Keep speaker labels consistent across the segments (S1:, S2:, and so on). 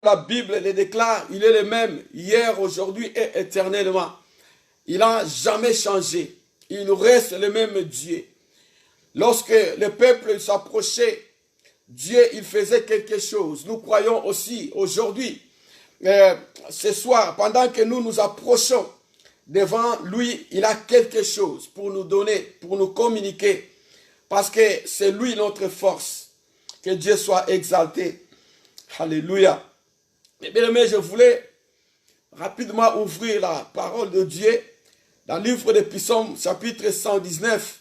S1: la Bible le déclare, il est le même hier, aujourd'hui et éternellement. Il n'a jamais changé. Il reste le même Dieu. Lorsque le peuple s'approchait, Dieu, il faisait quelque chose. Nous croyons aussi aujourd'hui, ce soir, pendant que nous nous approchons devant lui, il a quelque chose pour nous donner, pour nous communiquer. Parce que c'est lui notre force. Que Dieu soit exalté. Alléluia. Mais bien aimé, je voulais rapidement ouvrir la parole de Dieu dans le livre des Psaumes, chapitre 119,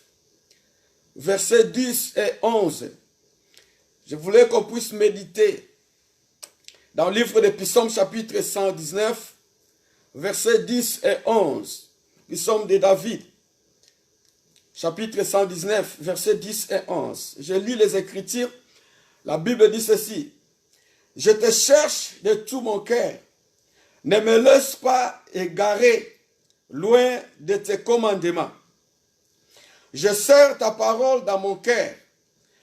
S1: versets 10 et 11. Je voulais qu'on puisse méditer dans le livre des Psaumes, chapitre 119, versets 10 et 11. Psaume de David, chapitre 119, versets 10 et 11. Je lis les Écritures. La Bible dit ceci. Je te cherche de tout mon cœur. Ne me laisse pas égarer loin de tes commandements. Je serre ta parole dans mon cœur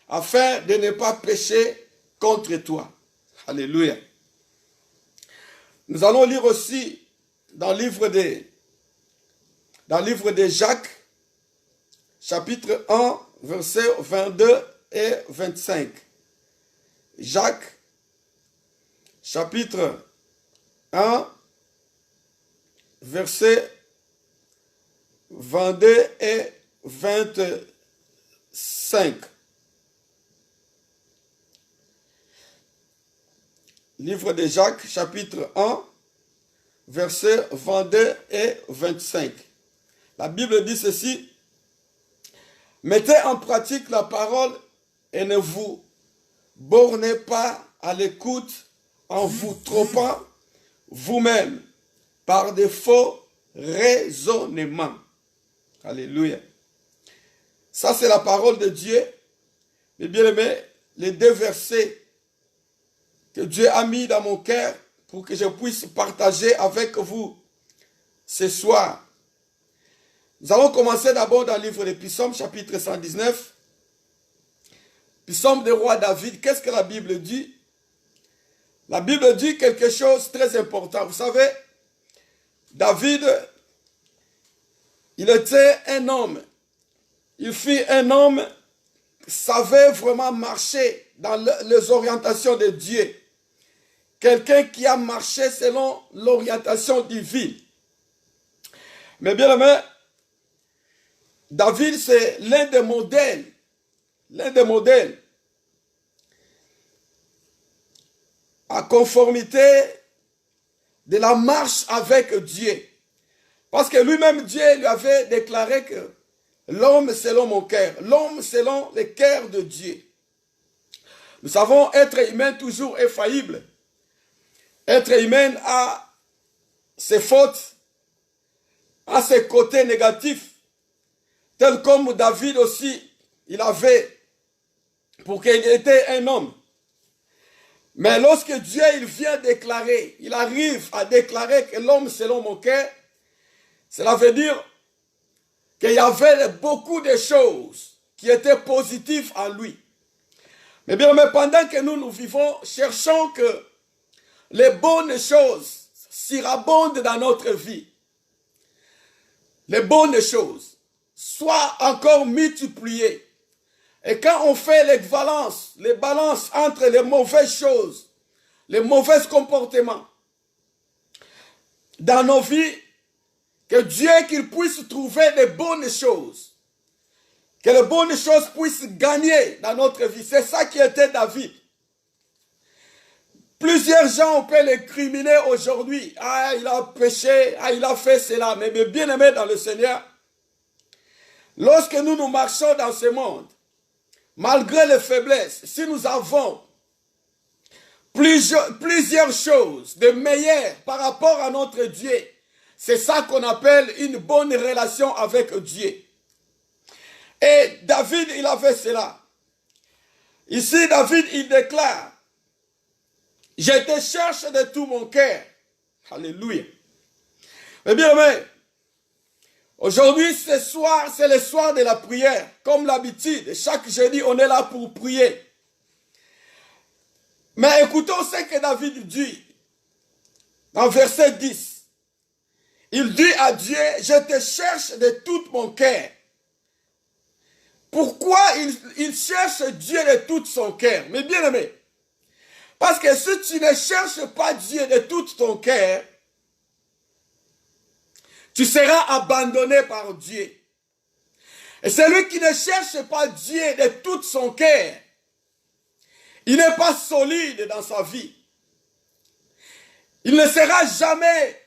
S1: afin de ne pas pécher contre toi. Alléluia. Nous allons lire aussi dans le livre de Jacques, chapitre 1, versets 22 et 25. Jacques, chapitre 1, versets 22 et 25. Livre de Jacques, chapitre 1, versets 22 et 25. La Bible dit ceci. Mettez en pratique la parole et ne vous bornez pas à l'écoute en vous trompant vous-même par de faux raisonnements. Alléluia. Ça, c'est la parole de Dieu. Mais bien aimé, les deux versets que Dieu a mis dans mon cœur pour que je puisse partager avec vous ce soir. Nous allons commencer d'abord dans le livre des Psaumes, chapitre 119. Psaume du roi David. Qu'est-ce que la Bible dit? La Bible dit quelque chose de très important. Vous savez, David, il était un homme. Il fut un homme qui savait vraiment marcher dans les orientations de Dieu. Quelqu'un qui a marché selon l'orientation divine. Mais bien aimé, David, c'est l'un des modèles. L'un des modèles. À conformité de la marche avec Dieu. Parce que lui-même, Dieu lui avait déclaré que l'homme selon mon cœur, l'homme selon le cœur de Dieu. Nous savons être humain toujours est faillible. Être humain a ses fautes, a ses côtés négatifs, tel comme David aussi, il avait, pour qu'il était un homme. Mais lorsque Dieu il vient déclarer, il arrive à déclarer que l'homme selon mon cœur, cela veut dire qu'il y avait beaucoup de choses qui étaient positives en lui. Mais bien, mais pendant que nous vivons, cherchons que les bonnes choses surabondent dans notre vie. Les bonnes choses soient encore multipliées. Et quand on fait l'équivalence, les balances entre les mauvaises choses, les mauvais comportements dans nos vies, que Dieu qu'il puisse trouver les bonnes choses. Que les bonnes choses puissent gagner dans notre vie. C'est ça qui était David. Plusieurs gens, on peut les criminer aujourd'hui. Ah, il a péché, ah, il a fait cela. Mais bien aimé dans le Seigneur, lorsque nous marchons dans ce monde, malgré les faiblesses, si nous avons plusieurs choses de meilleures par rapport à notre Dieu, c'est ça qu'on appelle une bonne relation avec Dieu. Et David, il avait cela. Ici, David, il déclare, « Je te cherche de tout mon cœur. » Alléluia. Eh bien, mais, aujourd'hui, ce soir, c'est le soir de la prière. Comme l'habitude, chaque jeudi, on est là pour prier. Mais écoutons ce que David dit. dans verset 10, il dit à Dieu, je te cherche de tout mon cœur. Pourquoi il cherche Dieu de tout son cœur? Mais bien aimé, parce que si tu ne cherches pas Dieu de tout ton cœur, tu seras abandonné par Dieu. Et celui qui ne cherche pas Dieu de tout son cœur, il n'est pas solide dans sa vie. Il ne sera jamais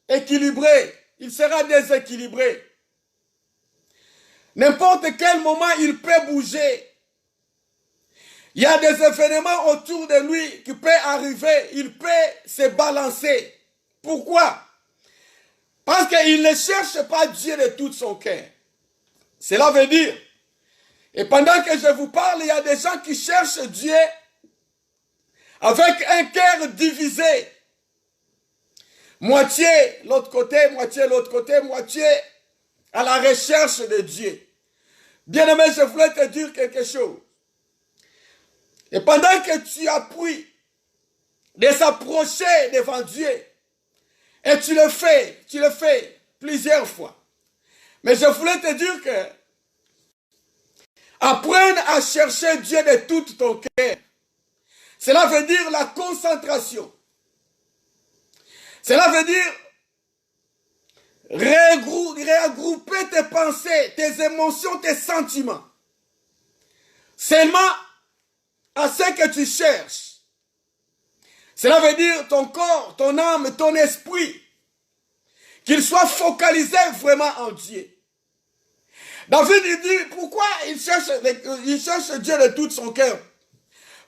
S1: équilibré. Il sera déséquilibré. N'importe quel moment, il peut bouger. Il y a des événements autour de lui qui peuvent arriver. Il peut se balancer. Pourquoi? Parce qu'il ne cherche pas Dieu de tout son cœur. Cela veut dire, et pendant que je vous parle, il y a des gens qui cherchent Dieu avec un cœur divisé. Moitié l'autre côté, moitié l'autre côté, moitié à la recherche de Dieu. Bien-aimé, je voulais te dire quelque chose. Et pendant que tu as pris de s'approcher devant Dieu, et tu le fais plusieurs fois. Mais je voulais te dire que apprendre à chercher Dieu de tout ton cœur. Cela veut dire la concentration. Cela veut dire regrouper tes pensées, tes émotions, tes sentiments. Seulement à ce que tu cherches. Cela veut dire ton corps, ton âme, ton esprit, qu'il soit focalisé vraiment en Dieu. David, il dit, pourquoi il cherche Dieu de tout son cœur?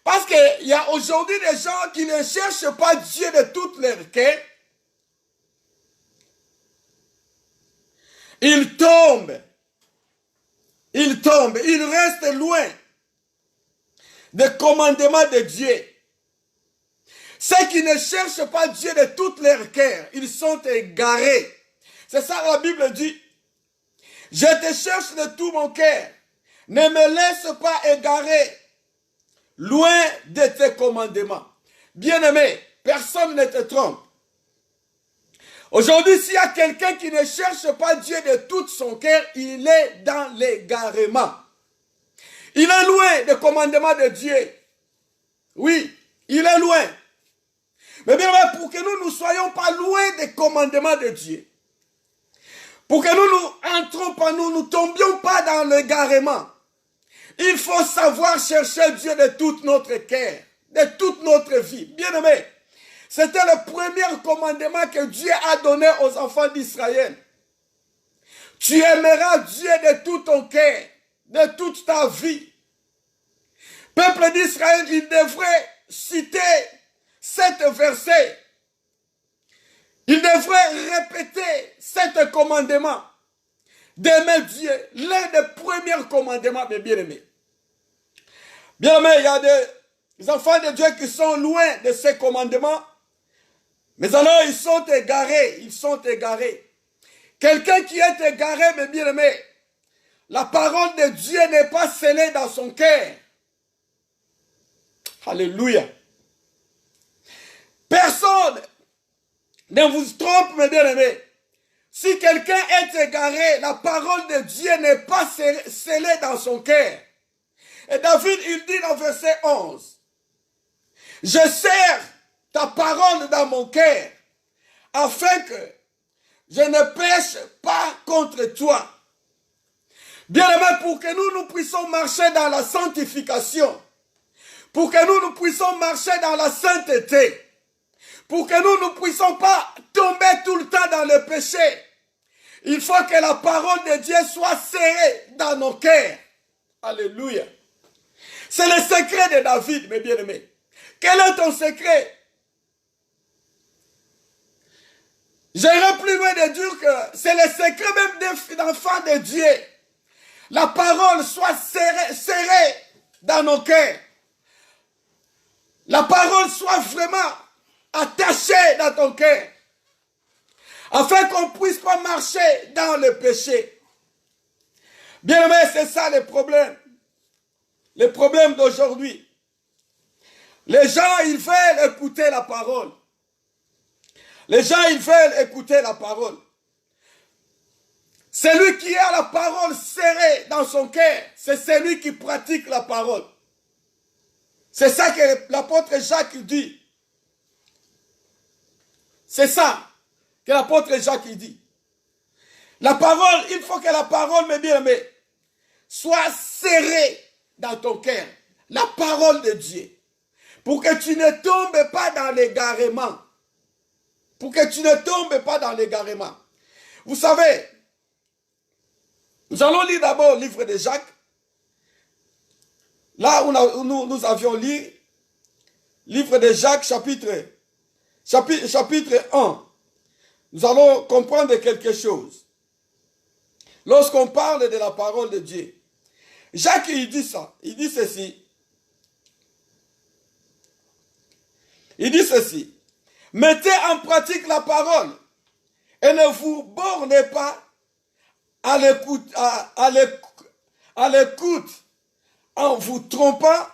S1: Parce qu'il y a aujourd'hui des gens qui ne cherchent pas Dieu de tout leur cœur. Ils tombent, ils restent loin des commandements de Dieu. Ceux qui ne cherchent pas Dieu de tout leur cœur, ils sont égarés. C'est ça la Bible dit. Je te cherche de tout mon cœur. Ne me laisse pas égarer loin de tes commandements. Bien-aimé, personne ne te trompe. Aujourd'hui, s'il y a quelqu'un qui ne cherche pas Dieu de tout son cœur, il est dans l'égarement. Il est loin des commandements de Dieu. Oui, il est loin. Mais bien, pour que nous ne soyons pas loin des commandements de Dieu, pour que nous entrons pas, nous tombions pas dans l'égarement, il faut savoir chercher Dieu de tout notre cœur, de toute notre vie. Bien aimé, c'était le premier commandement que Dieu a donné aux enfants d'Israël. Tu aimeras Dieu de tout ton cœur, de toute ta vie. Peuple d'Israël, il devrait citer cet verset. Il devrait répéter cet commandement d'aimer Dieu, l'un des premiers commandements des bien-aimés. Bien-aimés, il y a des enfants de Dieu qui sont loin de ces commandements, mais alors ils sont égarés. Quelqu'un qui est égaré, mes bien-aimés, la parole de Dieu n'est pas scellée dans son cœur. Alléluia. Personne ne vous trompe, mes bien-aimés. Si quelqu'un est égaré, la parole de Dieu n'est pas scellée dans son cœur. Et David, il dit dans verset 11, « Je serre ta parole dans mon cœur, afin que je ne pêche pas contre toi. » Bien-aimés, pour que nous puissions marcher dans la sanctification, pour que nous puissions marcher dans la sainteté, pour que nous ne puissions pas tomber tout le temps dans le péché, il faut que la parole de Dieu soit serrée dans nos cœurs. Alléluia. C'est le secret de David, mes bien-aimés. Quel est ton secret? J'irai plus loin de dire que c'est le secret même des enfants de Dieu. La parole soit serrée dans nos cœurs. La parole soit vraiment attachée dans ton cœur. Afin qu'on ne puisse pas marcher dans le péché. Bien aimé, c'est ça le problème. Le problème d'aujourd'hui. Les gens, ils veulent écouter la parole. Les gens, ils veulent écouter la parole. Celui qui a la parole serrée dans son cœur, c'est celui qui pratique la parole. C'est ça que l'apôtre Jacques dit. C'est ça que l'apôtre Jacques dit. La parole, il faut que la parole, mes bien-aimés, soit serrée dans ton cœur. La parole de Dieu. Pour que tu ne tombes pas dans l'égarement. Pour que tu ne tombes pas dans l'égarement. Vous savez, nous allons lire d'abord le livre de Jacques. Là où nous avions lu, livre de Jacques, chapitre 1. Nous allons comprendre quelque chose. Lorsqu'on parle de la parole de Dieu, Jacques, il dit ça. Il dit ceci. Il dit ceci. Mettez en pratique la parole et ne vous bornez pas à l'écoute en vous trompant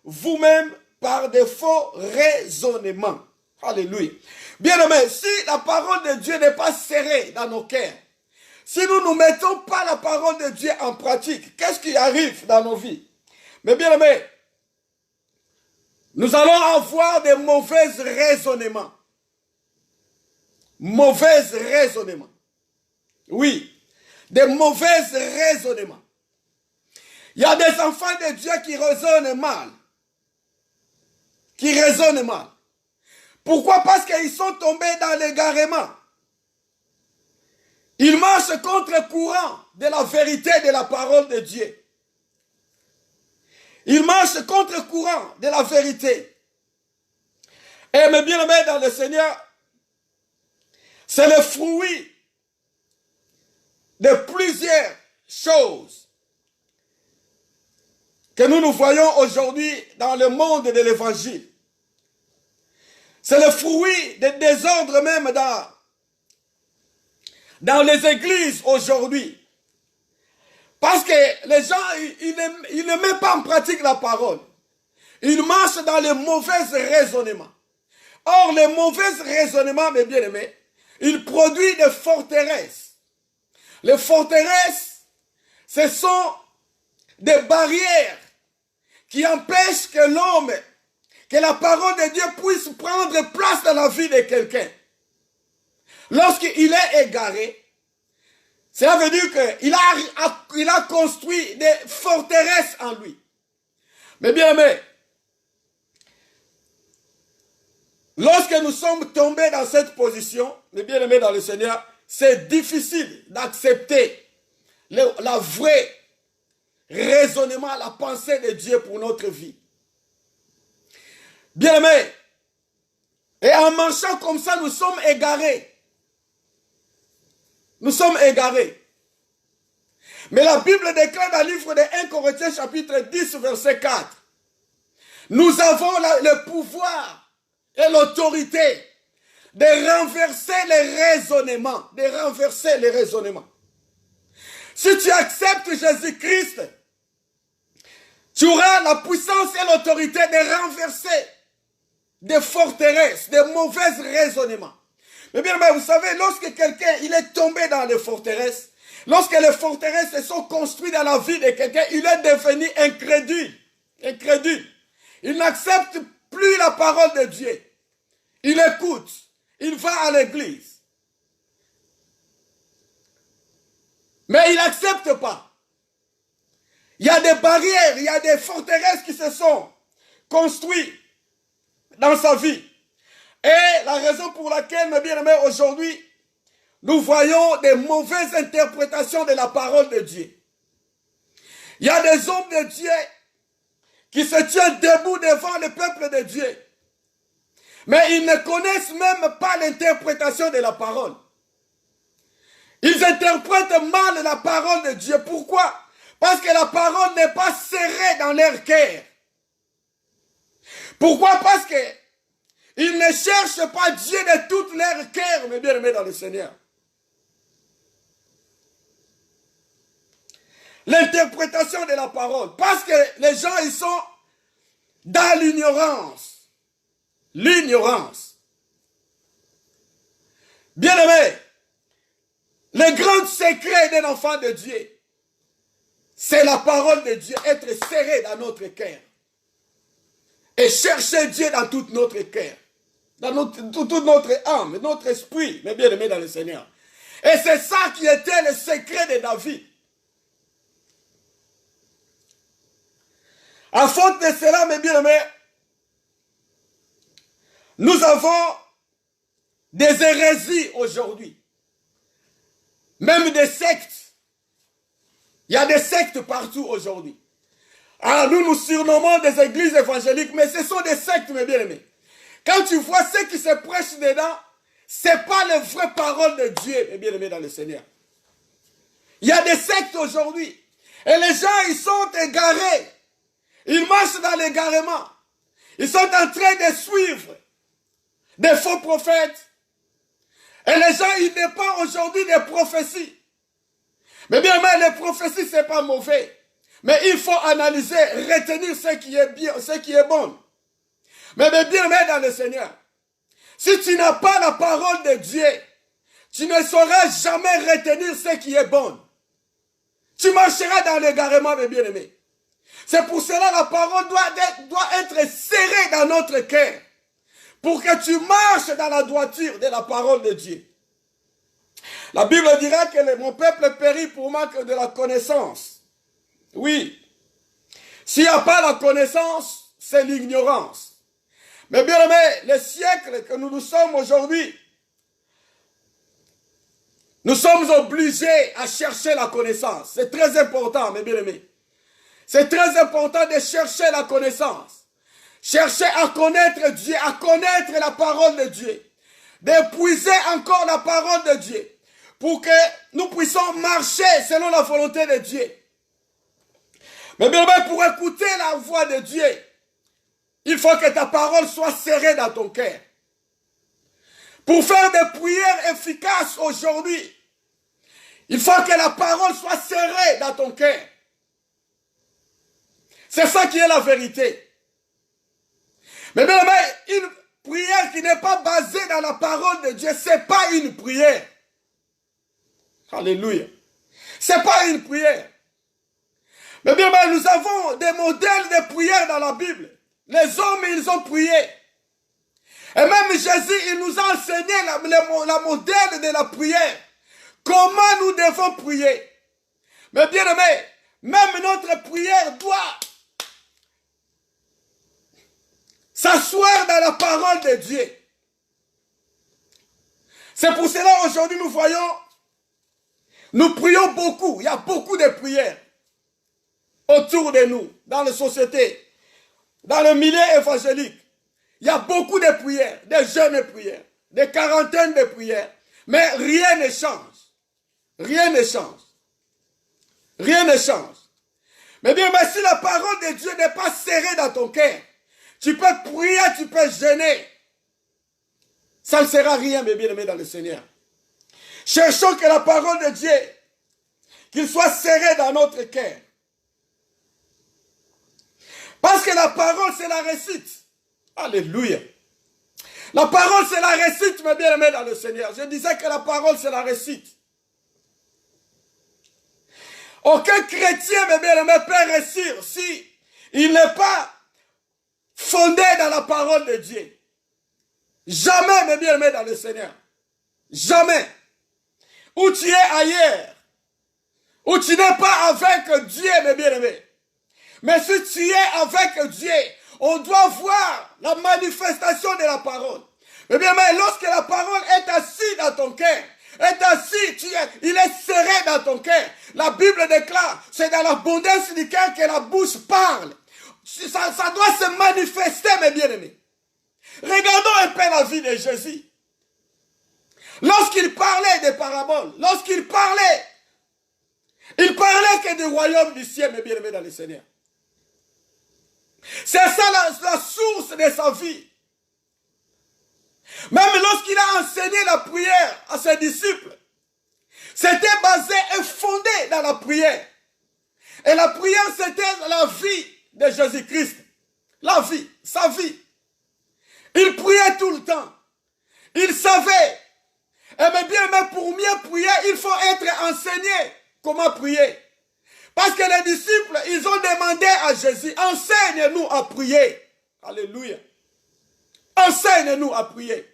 S1: vous-même par de faux raisonnements. Alléluia. Bien-aimés, si la parole de Dieu n'est pas serrée dans nos cœurs, si nous ne mettons pas la parole de Dieu en pratique, qu'est-ce qui arrive dans nos vies? Mais bien-aimés, nous allons avoir des mauvais raisonnements. Mauvais raisonnements. Oui, des mauvais raisonnements. Il y a des enfants de Dieu qui raisonnent mal. Qui raisonnent mal. Pourquoi? Parce qu'ils sont tombés dans l'égarement. Ils marchent contre courant de la vérité de la parole de Dieu. Ils marchent contre courant de la vérité. Et mes bien-aimés dans le Seigneur, c'est le fruit de plusieurs choses que nous voyons aujourd'hui dans le monde de l'évangile. C'est le fruit des désordres même dans les églises aujourd'hui. Parce que les gens, ils ne mettent pas en pratique la parole. Ils marchent dans les mauvais raisonnements. Or, les mauvais raisonnements, mes bien-aimés, ils produisent des forteresses. Les forteresses, ce sont des barrières qui empêchent que l'homme, que la parole de Dieu puisse prendre place dans la vie de quelqu'un. Lorsqu'il est égaré, cela veut dire qu'il a construit des forteresses en lui. Mais bien aimé, lorsque nous sommes tombés dans cette position, mes bien-aimés dans le Seigneur, c'est difficile d'accepter la vraie raisonnement, la pensée de Dieu pour notre vie. Bien-aimés, et en marchant comme ça, nous sommes égarés. Nous sommes égarés. Mais la Bible déclare dans le livre de 1 Corinthiens chapitre 10 verset 4. Nous avons le pouvoir et l'autorité de renverser les raisonnements. De renverser les raisonnements. Si tu acceptes Jésus-Christ, tu auras la puissance et l'autorité de renverser des forteresses, des mauvais raisonnements. Mais bien, vous savez, lorsque quelqu'un il est tombé dans les forteresses, lorsque les forteresses se sont construites dans la vie de quelqu'un, il est devenu incrédule. Incrédule. Il n'accepte plus la parole de Dieu. Il écoute. Il va à l'église. Mais il n'accepte pas. Il y a des barrières, il y a des forteresses qui se sont construites dans sa vie. Et la raison pour laquelle, mes bien-aimés, aujourd'hui, nous voyons des mauvaises interprétations de la parole de Dieu. Il y a des hommes de Dieu qui se tiennent debout devant le peuple de Dieu. Mais ils ne connaissent même pas l'interprétation de la parole. Ils interprètent mal la parole de Dieu. Pourquoi? Parce que la parole n'est pas serrée dans leur cœur. Pourquoi? Parce que ils ne cherchent pas Dieu de tout leur cœur, mes bien-aimés dans le Seigneur. L'interprétation de la parole. Parce que les gens, ils sont dans l'ignorance. L'ignorance. Bien-aimé, le grand secret d'un enfant de Dieu, c'est la parole de Dieu, être serré dans notre cœur. Et chercher Dieu dans tout notre cœur, dans toute notre âme, notre esprit, mais bien aimé dans le Seigneur. Et c'est ça qui était le secret de David. À faute de cela, mes bien-aimés, nous avons des hérésies aujourd'hui. Même des sectes. Il y a des sectes partout aujourd'hui. Alors nous surnommons des églises évangéliques, mais ce sont des sectes, mes bien-aimés. Quand tu vois ce qui se prêche dedans, ce n'est pas les vraies paroles de Dieu, mes bien-aimés dans le Seigneur. Il y a des sectes aujourd'hui. Et les gens, ils sont égarés. Ils marchent dans l'égarement. Ils sont en train de suivre des faux prophètes. Et les gens, ils dépendent aujourd'hui des prophéties. Mais bien, les prophéties, ce n'est pas mauvais. Mais il faut analyser, retenir ce qui est bien, ce qui est bon. Mais bien, dans le Seigneur, si tu n'as pas la parole de Dieu, tu ne sauras jamais retenir ce qui est bon. Tu marcheras dans l'égarement, mes bien-aimés. C'est pour cela que la parole doit être serrée dans notre cœur. Pour que tu marches dans la droiture de la parole de Dieu. La Bible dira que mon peuple périt pour manque de la connaissance. Oui. S'il n'y a pas la connaissance, c'est l'ignorance. Mais bien aimé, les siècles que nous sommes aujourd'hui, nous sommes obligés à chercher la connaissance. C'est très important, mes bien-aimés. C'est très important de chercher la connaissance. Chercher à connaître Dieu, à connaître la parole de Dieu. D'épuiser encore la parole de Dieu. Pour que nous puissions marcher selon la volonté de Dieu. Mais bien, pour écouter la voix de Dieu, il faut que ta parole soit serrée dans ton cœur. Pour faire des prières efficaces aujourd'hui, il faut que la parole soit serrée dans ton cœur. C'est ça qui est la vérité. Mais bien, une prière qui n'est pas basée dans la parole de Dieu, ce n'est pas une prière. Alléluia. Ce n'est pas une prière. Mais bien, nous avons des modèles de prière dans la Bible. Les hommes, ils ont prié. Et même Jésus, il nous a enseigné la modèle de la prière. Comment nous devons prier. Mais bien aimé, même notre prière doit s'asseoir dans la parole de Dieu. C'est pour cela aujourd'hui nous voyons, nous prions beaucoup. Il y a beaucoup de prières autour de nous, dans la société, dans le milieu évangélique. Il y a beaucoup de prières, des jeunes prières, des quarantaines de prières. Mais rien ne change. Rien ne change. Rien ne change. Mais bien, si la parole de Dieu n'est pas serrée dans ton cœur, tu peux prier, tu peux jeûner. Ça ne sera rien, mes bien-aimés dans le Seigneur. Cherchons que la parole de Dieu, qu'il soit serré dans notre cœur. Parce que la parole, c'est la réussite. Alléluia. La parole, c'est la réussite, mes bien-aimés dans le Seigneur. Je disais que la parole, c'est la réussite. Aucun chrétien, mes bien-aimés, peut réussir si il n'est pas fondé dans la parole de Dieu. Jamais, mes bien-aimés dans le Seigneur. Jamais. Où tu es ailleurs, où tu n'es pas avec Dieu, mes bien-aimés. Mais si tu es avec Dieu, on doit voir la manifestation de la parole. Mais bien, lorsque la parole est assise dans ton cœur, est assis, il est serré dans ton cœur. La Bible déclare, c'est dans l'abondance du cœur que la bouche parle. Ça doit se manifester, mes bien-aimés. Regardons un peu la vie de Jésus. Lorsqu'il parlait des paraboles, lorsqu'il parlait, il parlait que du royaume du ciel, mes bien-aimés dans le Seigneur. C'est ça la source de sa vie. Même lorsqu'il a enseigné la prière à ses disciples, c'était basé et fondé dans la prière. Et la prière, c'était la vie de Jésus-Christ. La vie, sa vie. Il priait tout le temps. Il savait. mais bien, mais pour mieux prier, il faut être enseigné comment prier. Parce que les disciples, ils ont demandé à Jésus, enseigne-nous à prier. Alléluia. Enseigne-nous à prier.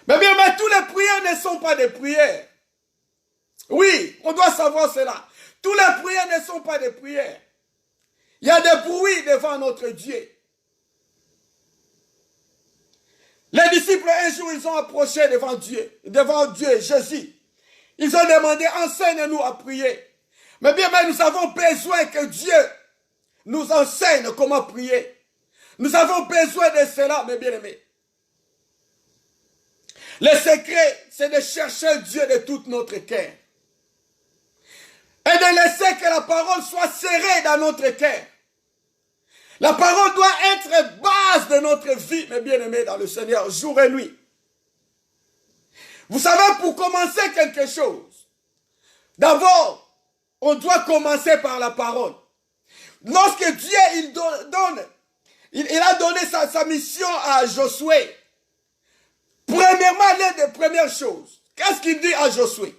S1: Mais bien, mais tous les prières ne sont pas des prières. Oui, on doit savoir cela. Tous les prières ne sont pas des prières. Il y a des bruits devant notre Dieu. Les disciples, un jour, ils ont approché devant Dieu, Jésus. Ils ont demandé, enseigne-nous à prier. Mais bien, mais nous avons besoin que Dieu nous enseigne comment prier. Nous avons besoin de cela, mes bien-aimés. Le secret, c'est de chercher Dieu de tout notre cœur. Et de laisser que la parole soit serrée dans notre cœur. La parole doit être base de notre vie, mes bien-aimés dans le Seigneur, jour et nuit. Vous savez, pour commencer quelque chose, d'abord, on doit commencer par la parole. Lorsque Dieu il a donné sa mission à Josué, premièrement, l'une des premières choses, qu'est-ce qu'il dit à Josué?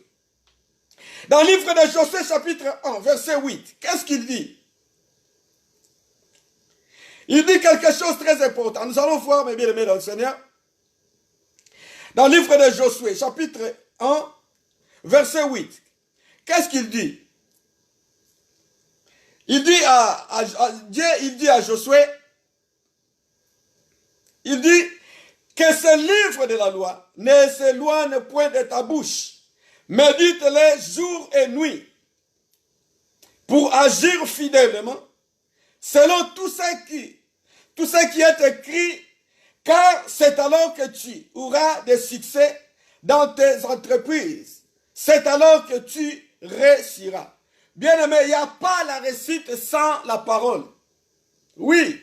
S1: Dans le livre de Josué, chapitre 1, verset 8, qu'est-ce qu'il dit? Il dit quelque chose de très important. Nous allons voir, mes bien-aimés dans le Seigneur. Dans le livre de Josué, chapitre 1, verset 8. Qu'est-ce qu'il dit? Il dit Dieu, il dit à Josué, il dit que ce livre de la loi ne s'éloigne point de ta bouche. Médite-les jour et nuit pour agir fidèlement selon tout ce qui est écrit, car c'est alors que tu auras des succès dans tes entreprises. C'est alors que tu réussiras. Bien-aimé, il n'y a pas la réussite sans la parole. Oui,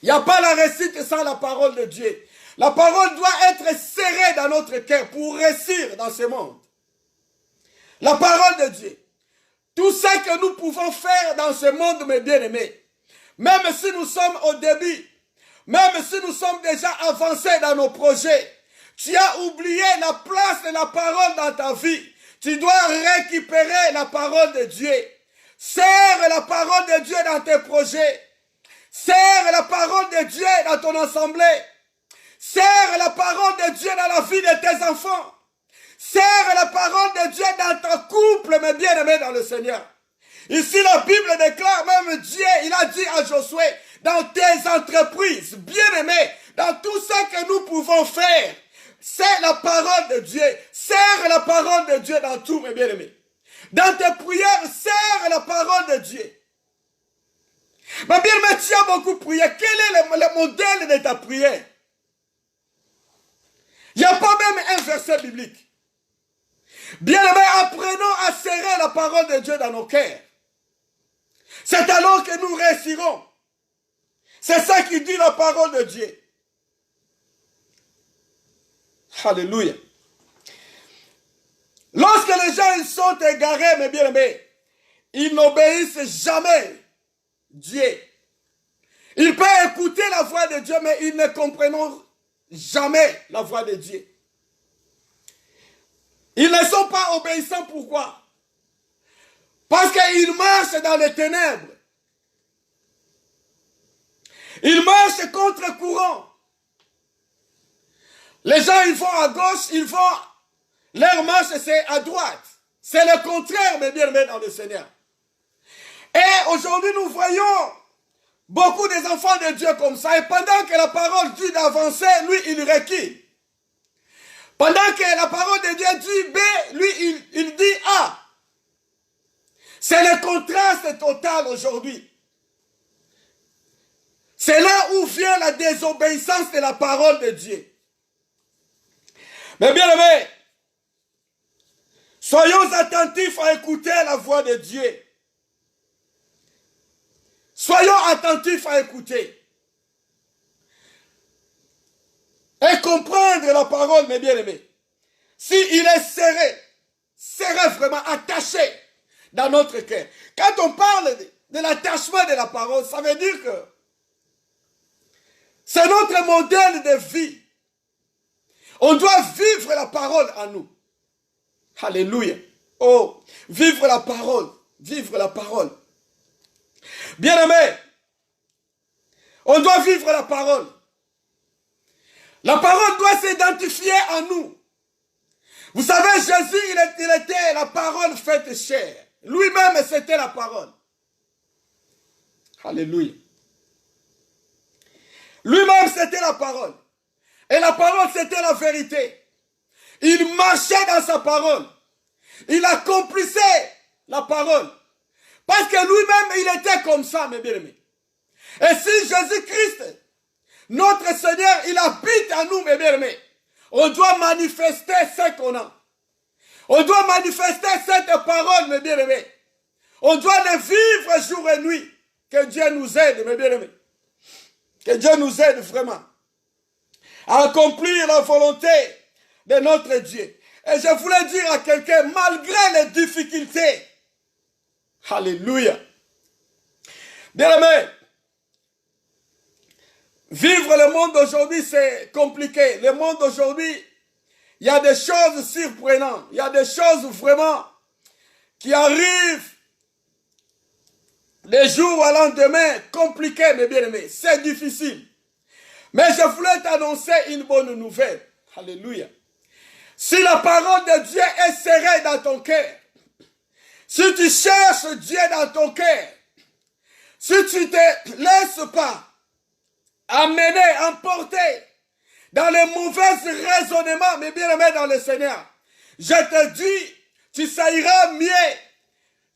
S1: il n'y a pas la réussite sans la parole de Dieu. La parole doit être serrée dans notre cœur pour réussir dans ce monde. La parole de Dieu. Tout ce que nous pouvons faire dans ce monde, mes bien-aimés, même si nous sommes au début, même si nous sommes déjà avancés dans nos projets, tu as oublié la place de la parole dans ta vie. Tu dois récupérer la parole de Dieu. Serre la parole de Dieu dans tes projets. Serre la parole de Dieu dans ton assemblée. Serre la parole de Dieu dans la vie de tes enfants. Serre la parole de Dieu dans ton couple, mes bien-aimés dans le Seigneur. Ici, la Bible déclare, même Dieu, il a dit à Josué, dans tes entreprises, bien-aimés, dans tout ce que nous pouvons faire, c'est la parole de Dieu. Serre la parole de Dieu dans tout, mes bien-aimés. Dans tes prières, serre la parole de Dieu. Mais bien-aimé, tu as beaucoup prié. Quel est le modèle de ta prière? Il n'y a pas même un verset biblique. Bien-aimé, apprenons à serrer la parole de Dieu dans nos cœurs. C'est alors que nous réussirons. C'est ça qui dit la parole de Dieu. Alléluia. Lorsque les gens ils sont égarés, mes bien-aimés, ils n'obéissent jamais Dieu. Ils peuvent écouter la voix de Dieu, mais ils ne comprennent jamais la voix de Dieu. Ils ne sont pas obéissants. Pourquoi? Parce qu'ils marchent dans les ténèbres. Ils marchent contre courant. Les gens, ils vont à gauche, leur marche, c'est à droite. C'est le contraire, mes bien-aimés dans le Seigneur. Et aujourd'hui, nous voyons beaucoup des enfants de Dieu comme ça. Et pendant que la parole dit d'avancer, lui, il recule. Pendant que la parole de Dieu dit B, lui, il dit A. C'est le contraste total aujourd'hui. C'est là où vient la désobéissance de la parole de Dieu. Mais bien aimé, soyons attentifs à écouter la voix de Dieu. Soyons attentifs à écouter. Et comprendre la parole, mes bien-aimés. S'il est serré vraiment, attaché dans notre cœur. Quand on parle de l'attachement de la parole, ça veut dire que c'est notre modèle de vie. On doit vivre la parole en nous. Alléluia. Oh, vivre la parole. Vivre la parole. Bien-aimés, on doit vivre la parole. La parole doit s'identifier en nous. Vous savez, Jésus, il était la parole faite chair. Lui-même, c'était la parole. Alléluia. Lui-même, c'était la parole. Et la parole, c'était la vérité. Il marchait dans sa parole. Il accomplissait la parole. Parce que lui-même, il était comme ça, mes bien-aimés. Et si Jésus-Christ, notre Seigneur, il habite en nous, mes bien-aimés, on doit manifester ce qu'on a. On doit manifester cette parole, mes bien-aimés. On doit le vivre jour et nuit. Que Dieu nous aide, mes bien-aimés. Que Dieu nous aide vraiment à accomplir la volonté de notre Dieu. Et je voulais dire à quelqu'un, malgré les difficultés, alléluia, bien-aimés, vivre le monde d'aujourd'hui, c'est compliqué. Le monde d'aujourd'hui, il y a des choses surprenantes. Il y a des choses vraiment qui arrivent des jours au lendemain, compliqués, mes bien-aimés. C'est difficile. Mais je voulais t'annoncer une bonne nouvelle. Alléluia. Si la parole de Dieu est serrée dans ton cœur, si tu cherches Dieu dans ton cœur, si tu ne te laisses pas amener, emporter dans les mauvais raisonnements, mais bien aimé dans le Seigneur, je te dis, tu seras mieux.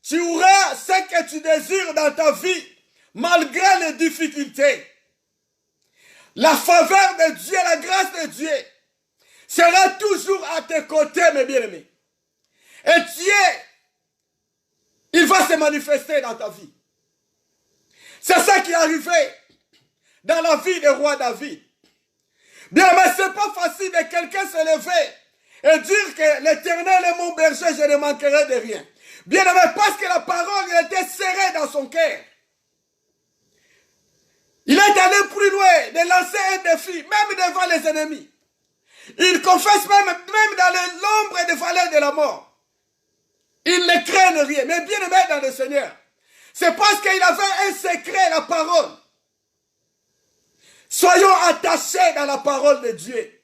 S1: Tu auras ce que tu désires dans ta vie, malgré les difficultés. La faveur de Dieu, la grâce de Dieu, sera toujours à tes côtés, mes bien-aimés. Et Dieu, il va se manifester dans ta vie. C'est ça qui est arrivé dans la vie du roi David. Bien, mais ce n'est pas facile de quelqu'un se lever et dire que l'Éternel est mon berger, je ne manquerai de rien. Bien aimé, parce que la parole était serrée dans son cœur. Il est allé plus loin de lancer un défi, même devant les ennemis. Il confesse même dans l'ombre et des vallées de la mort. Il ne craint rien, mais bien aimé dans le Seigneur. C'est parce qu'il avait un secret, la parole. Soyons attachés dans la parole de Dieu.